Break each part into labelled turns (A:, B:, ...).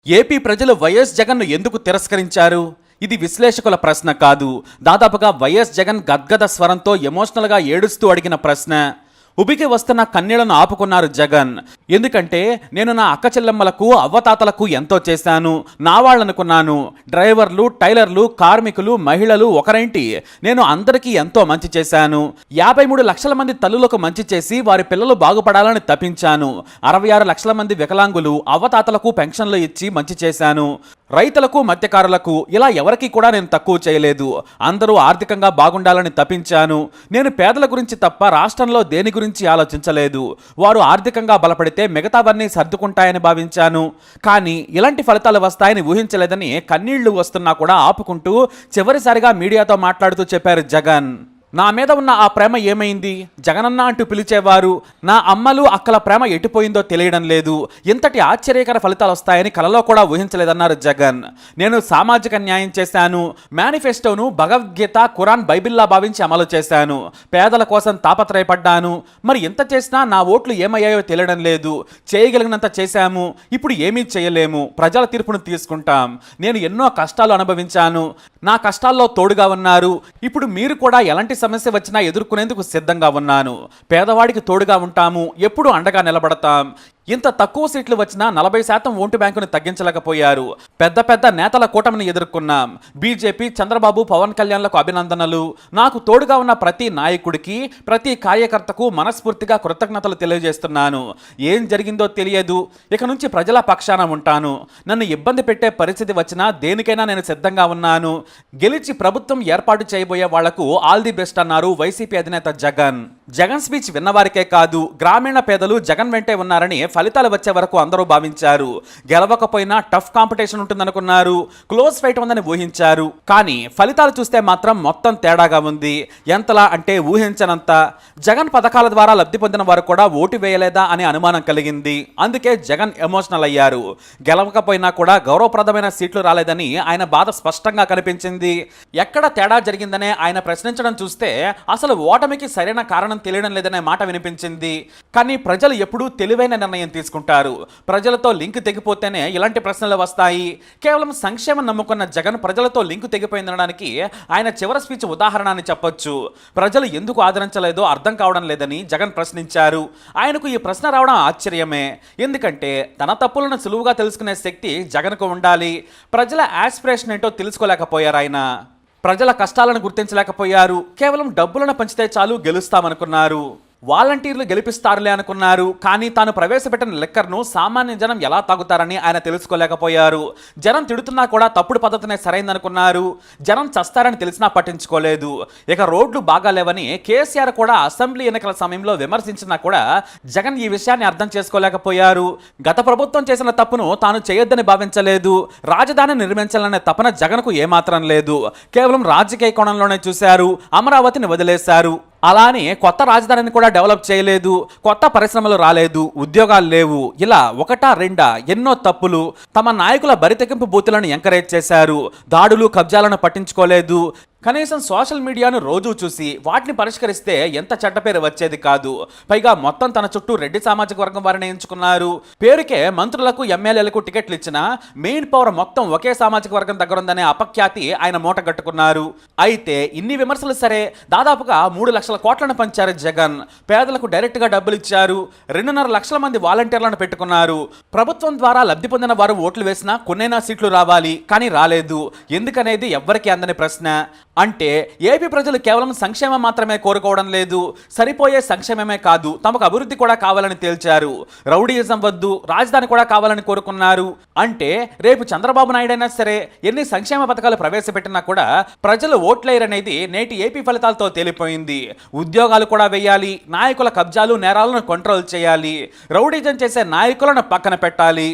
A: AP ప్రజలు YS జగన్ను ఎందుకు తిరస్కరించారు? ఇది విశ్లేషకుల ప్రశ్న కాదు. దాదాపుగా వైఎస్ జగన్ గద్గద స్వరంతో ఎమోషనల్గా ఏడుస్తూ అడిగిన ప్రశ్న. ఉబికి వస్తున్న కన్నీళ్లను ఆపుకున్నారు జగన్. ఎందుకంటే నేను నా అక్క చెల్లెమ్మలకు అవ్వతాతలకు ఎంతో చేశాను, నా వాళ్ళనుకున్నాను. డ్రైవర్లు, టైలర్లు, కార్మికులు, మహిళలు ఒకరేంటి, నేను అందరికీ ఎంతో మంచి చేశాను. 53 లక్షల మంది తల్లులకు మంచి చేసి వారి పిల్లలు బాగుపడాలని తప్పించాను. 66 లక్షల మంది వికలాంగులు అవ్వతాతలకు పెన్షన్లు ఇచ్చి మంచి చేశాను. రైతులకు, మత్స్యకారులకు ఇలా ఎవరికి కూడా నేను తక్కువ చేయలేదు. అందరూ ఆర్థికంగా బాగుండాలని తప్పించాను. నేను పేదల గురించి తప్ప రాష్ట్రంలో దేని గురించి ఆలోచించలేదు. వారు ఆర్థికంగా బలపడితే మిగతావన్నీ సర్దుకుంటాయని భావించాను. కానీ ఇలాంటి ఫలితాలు వస్తాయని ఊహించలేదని కన్నీళ్లు వస్తున్నా కూడా ఆపుకుంటూ చివరిసారిగా మీడియాతో మాట్లాడుతూ చెప్పారు జగన్. నా మీద ఉన్న ఆ ప్రేమ ఏమైంది? జగనన్న అంటూ పిలిచేవారు. నా అమ్మలు, అక్కల ప్రేమ ఎటుపోయిందో తెలియడం లేదు. ఇంతటి ఆశ్చర్యకర ఫలితాలు వస్తాయని కలలో కూడా ఊహించలేదన్నారు జగన్. నేను సామాజిక న్యాయం చేశాను. మేనిఫెస్టోను భగవద్గీత, ఖురాన్, బైబిల్లా భావించి అమలు చేశాను. పేదల కోసం తాపత్రయపడ్డాను. మరి ఎంత చేసినా నా ఓట్లు ఏమయ్యాయో తెలియడం లేదు. చేయగలిగినంత చేశాము. ఇప్పుడు ఏమీ చేయలేము. ప్రజల తీర్పును తీసుకుంటాం. నేను ఎన్నో కష్టాలు అనుభవించాను. నా కష్టాల్లో తోడుగా ఉన్నారు. ఇప్పుడు మీరు కూడా ఎలాంటి సమస్య వచ్చినా ఎదుర్కొనేందుకు సిద్ధంగా ఉన్నాను. పేదవాడికి తోడుగా ఉంటాము. ఎప్పుడు అండగా నిలబడతాం. ఇంత తక్కువ సీట్లు వచ్చినా 40% ఓటు బ్యాంకును తగ్గించలేకపోయారు. పెద్ద పెద్ద నేతల కూటమిని ఎదుర్కొన్నాం. బీజేపీ, చంద్రబాబు, పవన్ కళ్యాణ్లకు అభినందనలు. నాకు తోడుగా ఉన్న ప్రతి నాయకుడికి, ప్రతి కార్యకర్తకు మనస్ఫూర్తిగా కృతజ్ఞతలు తెలియజేస్తున్నాను. ఏం జరిగిందో తెలియదు. ఇక నుంచి ప్రజల పక్షాన ఉంటాను. నన్ను ఇబ్బంది పెట్టే పరిస్థితి వచ్చినా దేనికైనా నేను సిద్ధంగా ఉన్నాను. గెలిచి ప్రభుత్వం ఏర్పాటు చేయబోయే వాళ్లకు ఆల్ ది బెస్ట్ అన్నారు వైసీపీ అధినేత జగన్. జగన్ స్పీచ్ విన్నవారికే కాదు, గ్రామీణ పేదలు జగన్ వెంటే ఉన్నారని ఫలితాలు వచ్చే వరకు అందరూ భావించారు. గెలవకపోయినా టఫ్ కాంపిటీషన్ ఉంటుందనుకున్నారు. క్లోజ్ ఫైట్ ఉందని ఊహించారు. కానీ ఫలితాలు చూస్తే మాత్రం మొత్తం తేడాగా ఉంది. ఎంతలా అంటే ఊహించనంత. జగన్ పథకాల ద్వారా లబ్ధి పొందిన వారు కూడా ఓటు వేయలేదా అనే అనుమానం కలిగింది. అందుకే జగన్ ఎమోషనల్ అయ్యారు. గెలవకపోయినా కూడా గౌరవప్రదమైన సీట్లు రాలేదని ఆయన బాధ స్పష్టంగా కనిపించింది. ఎక్కడ తేడా జరిగిందనే ఆయన ప్రశ్నించడం చూస్తే అసలు ఓటమికి సరైన కారణం తెలియడం లేదనే మాట వినిపించింది. కానీ ప్రజలు ఎప్పుడూ తెలివైన నిర్ణయం తీసుకుంటారు. ప్రజలతో లింక్ తెగిపోతేనే ఇలాంటి ప్రశ్నలు వస్తాయి. కేవలం సంక్షేమం నమ్ముకున్న జగన్ ప్రజలతో లింక్ తెగిపోయిందనడానికి ఆయన చివరి స్పీచ్ ఉదాహరణ అని చెప్పొచ్చు. ప్రజలు ఎందుకు ఆదరించలేదో అర్థం కావడం లేదని జగన్ ప్రశ్నించారు. ఆయనకు ఈ ప్రశ్న రావడం ఆశ్చర్యమే. ఎందుకంటే తన తప్పులను సులువుగా తెలుసుకునే శక్తి జగన్కు ఉండాలి. ప్రజల ఆస్పిరేషన్ ఏంటో తెలుసుకోలేకపోయారు ఆయన. ప్రజల కష్టాలను గుర్తించలేకపోయారు. కేవలం డబ్బులను పంచితే చాలు గెలుస్తామనుకున్నారు. వాలంటీర్లు గెలిపిస్తారులే అనుకున్నారు. కానీ తాను ప్రవేశపెట్టిన లిక్కర్ను సామాన్య జనం ఎలా తాగుతారని ఆయన తెలుసుకోలేకపోయారు. జనం తిడుతున్నా కూడా తప్పుడు పద్ధతినే సరైందనుకున్నారు. జనం చస్తారని తెలిసినా పట్టించుకోలేదు. ఇక రోడ్లు బాగాలేవని కేసీఆర్ కూడా అసెంబ్లీ ఎన్నికల సమయంలో విమర్శించినా కూడా జగన్ ఈ విషయాన్ని అర్థం చేసుకోలేకపోయారు. గత ప్రభుత్వం చేసిన తప్పును తాను చేయొద్దని భావించలేదు. రాజధాని నిర్మించాలనే తపన జగన్కు ఏమాత్రం లేదు. కేవలం రాజకీయ కోణంలోనే చూశారు. అమరావతిని వదిలేశారు. అలానే కొత్త రాజధానిని కూడా డెవలప్ చేయలేదు. కొత్త పరిశ్రమలు రాలేదు. ఉద్యోగాలు లేవు. ఇలా ఒకటా రెండా ఎన్నో తప్పులు. తమ నాయకుల బరితెగింపు బూతులను ఎంకరేజ్ చేశారు. దాడులు, కబ్జాలను పట్టించుకోలేదు. కనీసం సోషల్ మీడియాను రోజూ చూసి వాటిని పరిష్కరిస్తే ఎంత చెడ్డ పేరు వచ్చేది కాదు. పైగా మొత్తం తన చుట్టూ రెడ్డి సామాజిక వర్గం వారిని ఎంచుకున్నారు. పేరుకే మంత్రులకు, ఎమ్మెల్యేలకు టికెట్లు ఇచ్చినా మెయిన్ పవర్ మొత్తం ఒకే సామాజిక వర్గం దగ్గర ఉందనే అపఖ్యాతి ఆయన మూట కట్టుకున్నారు. అయితే ఇన్ని విమర్శలు సరే, దాదాపుగా 3 లక్షల కోట్లను పంచారు జగన్. పేదలకు డైరెక్ట్గా డబ్బులు ఇచ్చారు. 2.5 లక్షల మంది వాలంటీర్లను పెట్టుకున్నారు. ప్రభుత్వం ద్వారా లబ్ధి పొందిన వారు ఓట్లు వేసినా కొన్నైనా సీట్లు రావాలి. కానీ రాలేదు. ఎందుకనేది ఎవ్వరికీ అందని ప్రశ్న. అంటే ఏపీ ప్రజలు కేవలం సంక్షేమం మాత్రమే కోరుకోవడం లేదు. సరిపోయే సంక్షేమమే కాదు, తమకు అభివృద్ధి కూడా కావాలని తేల్చారు. రౌడీయిజం వద్దు, రాజధాని కూడా కావాలని కోరుకున్నారు. అంటే రేపు చంద్రబాబు నాయుడు అయినా సరే ఎన్ని సంక్షేమ పథకాలు ప్రవేశపెట్టినా కూడా ప్రజలు ఓట్లేయరనేది నేటి ఏపీ ఫలితాలతో తేలిపోయింది. ఉద్యోగాలు కూడా వేయాలి. నాయకుల కబ్జాలు, నేరాలను కంట్రోల్ చేయాలి. రౌడీజం చేసే నాయకులను పక్కన పెట్టాలి.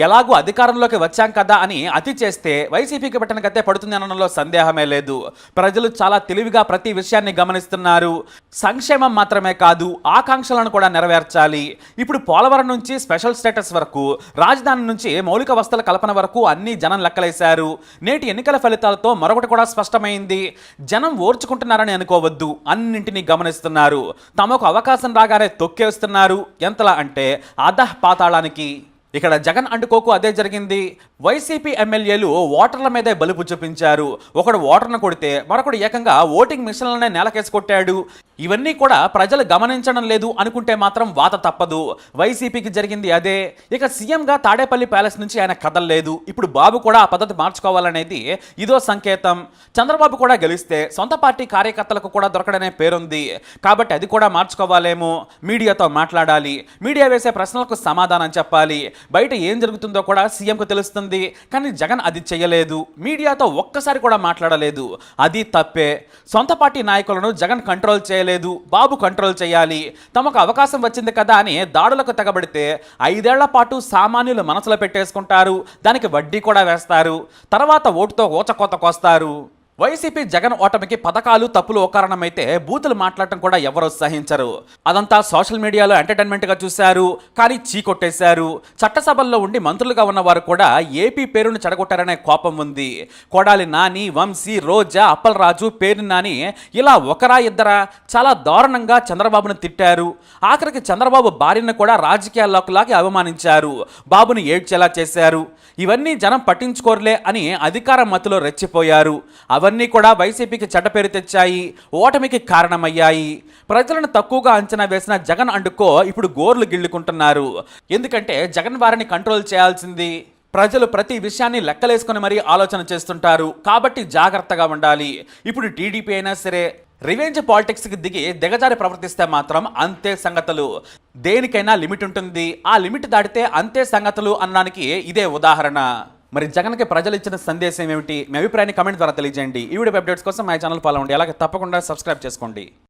A: ఎలాగూ అధికారంలోకి వచ్చాం కదా అని అతి చేస్తే వైసీపీకి పెట్టిన గతే పడుతుంది అనడంలో సందేహమే లేదు. ప్రజలు చాలా తెలివిగా ప్రతి విషయాన్ని గమనిస్తున్నారు. సంక్షేమం మాత్రమే కాదు, ఆకాంక్షలను కూడా నెరవేర్చాలి. ఇప్పుడు పోలవరం నుంచి స్పెషల్ స్టేటస్ వరకు, రాజధాని నుంచి మౌలిక వసతుల కల్పన వరకు అన్ని జనం లెక్కలేశారు. నేటి ఎన్నికల ఫలితాలతో మరొకటి కూడా స్పష్టమైంది. జనం ఓర్చుకుంటున్నారని అనుకోవద్దు, అన్నింటినీ గమనిస్తున్నారు. తమకు అవకాశం రాగానే తొక్కేస్తున్నారు. ఎంతలా అంటే అధః పాతాళానికి. ఇక్కడ జగన్ అండుకోకు అదే జరిగింది. వైసీపీ ఎమ్మెల్యేలు ఓటర్ల మీదే బలుపు చూపించారు. ఒకడు ఓటర్ను కొడితే మరొకడు ఏకంగా ఓటింగ్ మిషన్లనే నేలకేసి కొట్టాడు. ఇవన్నీ కూడా ప్రజలు గమనించడం లేదు అనుకుంటే మాత్రం వాత తప్పదు. వైసీపీకి జరిగింది అదే. ఇక సీఎంగా తాడేపల్లి ప్యాలెస్ నుంచి ఆయన కదలలేదు. ఇప్పుడు బాబు కూడా ఆ పద్ధతి మార్చుకోవాలనేది ఇదో సంకేతం. చంద్రబాబు కూడా గెలిస్తే సొంత పార్టీ కార్యకర్తలకు కూడా దొరకడనే పేరుంది కాబట్టి అది కూడా మార్చుకోవాలేమో. మీడియాతో మాట్లాడాలి, మీడియా వేసే ప్రశ్నలకు సమాధానం చెప్పాలి, బయట ఏం జరుగుతుందో కూడా సీఎంకు తెలుస్తుంది. కానీ జగన్ అది చేయలేదు. మీడియాతో ఒక్కసారి కూడా మాట్లాడలేదు. అది తప్పే. సొంత పార్టీ నాయకులను జగన్ కంట్రోల్ చేయలేదు, బాబు కంట్రోల్ చేయాలి. తమకు అవకాశం వచ్చింది కదా అని దాడులకు తెగబడితే 5 ఏళ్ల పాటు సామాన్యులు మనసులో పెట్టేసుకుంటారు. దానికి వడ్డీ కూడా వేస్తారు. తర్వాత ఓటుతో ఊచకోత కోస్తారు. వైసీపీ జగన్ ఓటమికి పథకాలు తప్పులు ఒక కారణమైతే బూతులు మాట్లాడటం కూడా ఎవరు సహించరు. అదంతా సోషల్ మీడియాలో ఎంటర్టైన్మెంట్గా చూశారు, కానీ చీకొట్టేశారు. చట్టసభల్లో ఉండి మంత్రులుగా ఉన్నవారు కూడా ఏపీ పేరును చెడగొట్టారనే కోపం ఉంది. కొడాలి నాని, వంశీ, రోజా, అప్పలరాజు, పేరు నాని ఇలా ఒకరా ఇద్దరా చాలా దారుణంగా చంద్రబాబును తిట్టారు. ఆఖరికి చంద్రబాబు భార్యను కూడా రాజకీయాల్లోకి లాగి అవమానించారు. బాబును ఏడ్చేలా చేశారు. ఇవన్నీ జనం పట్టించుకోరులే అని అధికార మత్తులో రెచ్చిపోయారు. అవన్నీ కూడా వైసీపీకి చెడ్డ పేరు తెచ్చాయి, ఓటమికి కారణమయ్యాయి. ప్రజలను తక్కువగా అంచనా వేసిన జగన్ అండుకో ఇప్పుడు గోర్లు గిల్లుకుంటున్నారు. ఎందుకంటే జగన్ వారిని కంట్రోల్ చేయాల్సింది. ప్రజలు ప్రతి విషయాన్ని లెక్కలేసుకొని మరీ ఆలోచన చేస్తుంటారు కాబట్టి జాగ్రత్తగా ఉండాలి. ఇప్పుడు టీడీపీ అయినా సరే రివెంజ్ పాలిటిక్స్కి దిగి దిగజారి ప్రవర్తిస్తే మాత్రం అంతే సంగతులు. దేనికైనా లిమిట్ ఉంటుంది. ఆ లిమిట్ దాటితే అంతే సంగతులు అనడానికి ఇదే ఉదాహరణ. మరి జగన్కి ప్రజలు ఇచ్చిన సందేశం ఏమిటి? మీ అభిప్రాయాన్ని కమెంట్ ద్వారా తెలియజేయండి. ఈ వీడియో అప్డేట్స్ కోసం మా ఛానల్ ఫాలో అవ్వండి. అలాగే తప్పకుండా సబ్స్క్రైబ్ చేసుకోండి.